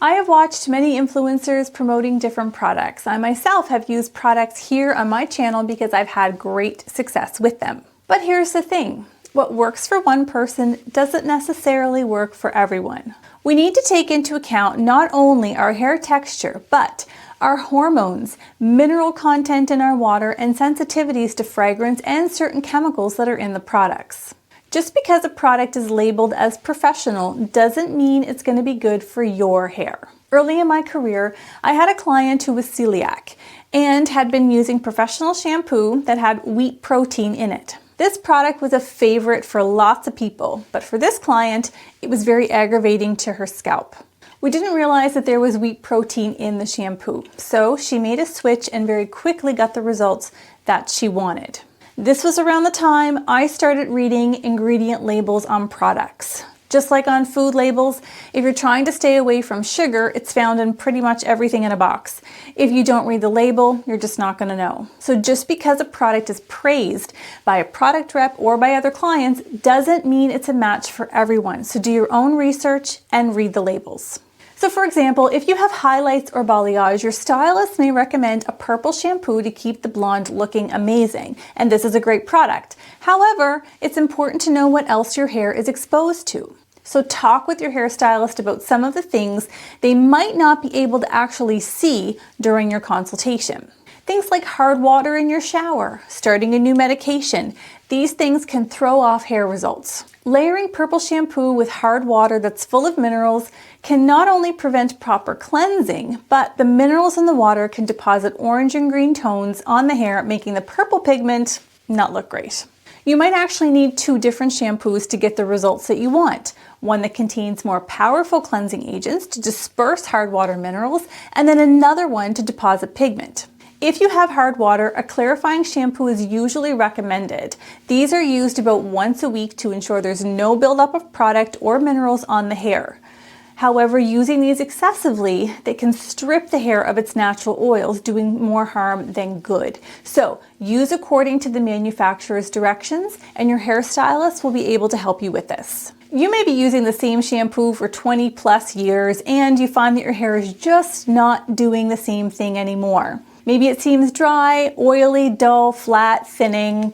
I have watched many influencers promoting different products. I myself have used products here on my channel because I've had great success with them. But here's the thing. What works for one person doesn't necessarily work for everyone. We need to take into account not only our hair texture, but our hormones, mineral content in our water, and sensitivities to fragrance and certain chemicals that are in the products. Just because a product is labeled as professional doesn't mean it's going to be good for your hair. Early in my career, I had a client who was celiac and had been using professional shampoo that had wheat protein in it. This product was a favorite for lots of people, but for this client, it was very aggravating to her scalp. We didn't realize that there was wheat protein in the shampoo, so she made a switch and very quickly got the results that she wanted. This was around the time I started reading ingredient labels on products. Just like on food labels, if you're trying to stay away from sugar, it's found in pretty much everything in a box. If you don't read the label, you're just not going to know. So just because a product is praised by a product rep or by other clients doesn't mean it's a match for everyone. So do your own research and read the labels. So for example, if you have highlights or balayage, your stylist may recommend a purple shampoo to keep the blonde looking amazing. And this is a great product. However, it's important to know what else your hair is exposed to. So talk with your hairstylist about some of the things they might not be able to actually see during your consultation. Things like hard water in your shower, starting a new medication. These things can throw off hair results. Layering purple shampoo with hard water that's full of minerals can not only prevent proper cleansing, but the minerals in the water can deposit orange and green tones on the hair, making the purple pigment not look great. You might actually need 2 different shampoos to get the results that you want. One that contains more powerful cleansing agents to disperse hard water minerals, and then another one to deposit pigment. If you have hard water, a clarifying shampoo is usually recommended. These are used about once a week to ensure there's no buildup of product or minerals on the hair. However, using these excessively, they can strip the hair of its natural oils, doing more harm than good. So use according to the manufacturer's directions, and your hairstylist will be able to help you with this. You may be using the same shampoo for 20 plus years, and you find that your hair is just not doing the same thing anymore. Maybe it seems dry, oily, dull, flat, thinning,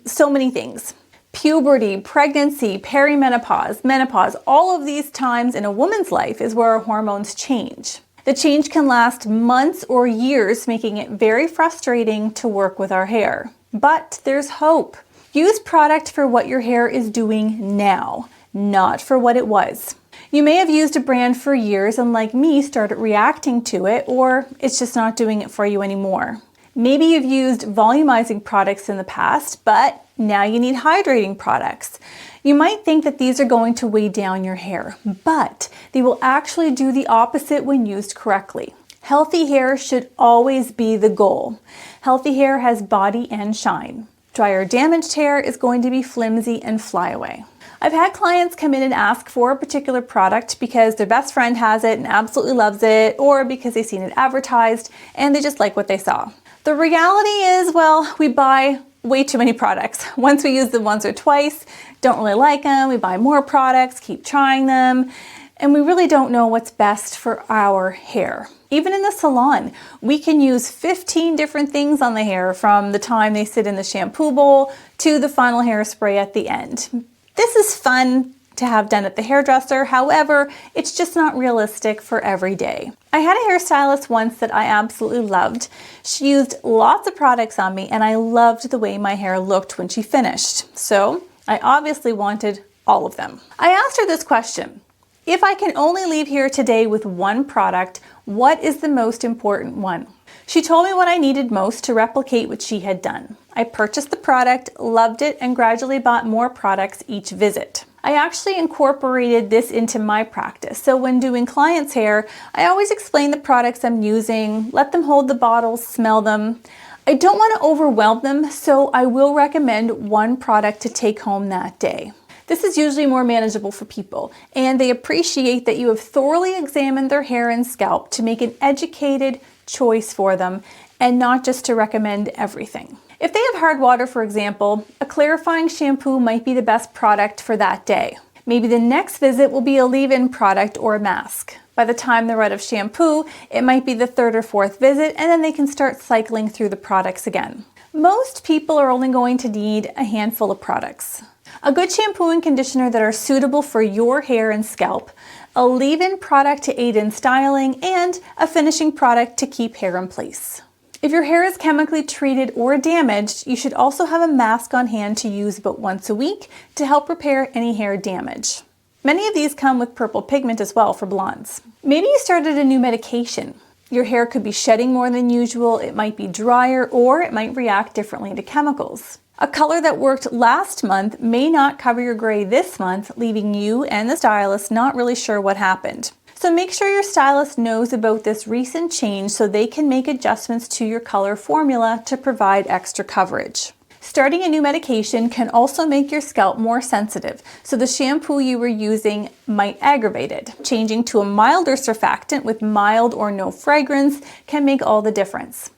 so many things. Puberty, pregnancy, perimenopause, menopause, all of these times in a woman's life is where our hormones change. The change can last months or years, making it very frustrating to work with our hair. But there's hope. Use product for what your hair is doing now, not for what it was. You may have used a brand for years and, like me, started reacting to it, or it's just not doing it for you anymore. Maybe you've used volumizing products in the past, but now you need hydrating products. You might think that these are going to weigh down your hair, but they will actually do the opposite when used correctly. Healthy hair should always be the goal. Healthy hair has body and shine. Dry or damaged hair is going to be flimsy and fly away. I've had clients come in and ask for a particular product because their best friend has it and absolutely loves it, or because they've seen it advertised and they just like what they saw. The reality is, well, we buy way too many products. Once we use them once or twice, don't really like them, we buy more products, keep trying them, and we really don't know what's best for our hair. Even in the salon, we can use 15 different things on the hair from the time they sit in the shampoo bowl to the final hairspray at the end. This is fun to have done at the hairdresser, however, it's just not realistic for every day. I had a hairstylist once that I absolutely loved. She used lots of products on me and I loved the way my hair looked when she finished. So I obviously wanted all of them. I asked her this question: if I can only leave here today with one product, what is the most important one? She told me what I needed most to replicate what she had done. I purchased the product, loved it, and gradually bought more products each visit. I actually incorporated this into my practice. So when doing clients' hair, I always explain the products I'm using, let them hold the bottles, smell them. I don't want to overwhelm them, so I will recommend one product to take home that day. This is usually more manageable for people, and they appreciate that you have thoroughly examined their hair and scalp to make an educated choice for them and not just to recommend everything. If they have hard water, for example, a clarifying shampoo might be the best product for that day. Maybe the next visit will be a leave-in product or a mask. By the time they're out of shampoo, it might be the third or fourth visit, and then they can start cycling through the products again. Most people are only going to need a handful of products. A good shampoo and conditioner that are suitable for your hair and scalp, a leave-in product to aid in styling, and a finishing product to keep hair in place. If your hair is chemically treated or damaged, you should also have a mask on hand to use about once a week to help repair any hair damage. Many of these come with purple pigment as well for blondes. Maybe you started a new medication. Your hair could be shedding more than usual, it might be drier, or it might react differently to chemicals. A color that worked last month may not cover your gray this month, leaving you and the stylist not really sure what happened. So make sure your stylist knows about this recent change so they can make adjustments to your color formula to provide extra coverage. Starting a new medication can also make your scalp more sensitive, so the shampoo you were using might aggravate it. Changing to a milder surfactant with mild or no fragrance can make all the difference.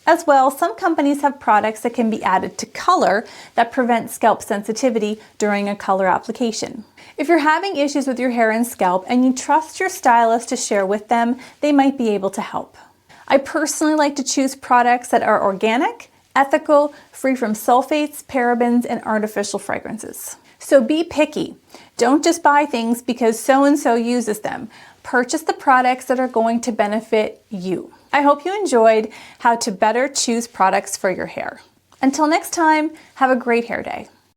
As well, some companies have products that can be added to color that prevent scalp sensitivity during a color application. If you're having issues with your hair and scalp and you trust your stylist to share with them, they might be able to help. I personally like to choose products that are organic, ethical, free from sulfates, parabens, and artificial fragrances. So be picky. Don't just buy things because so-and-so uses them. Purchase the products that are going to benefit you. I hope you enjoyed how to better choose products for your hair. Until next time, have a great hair day.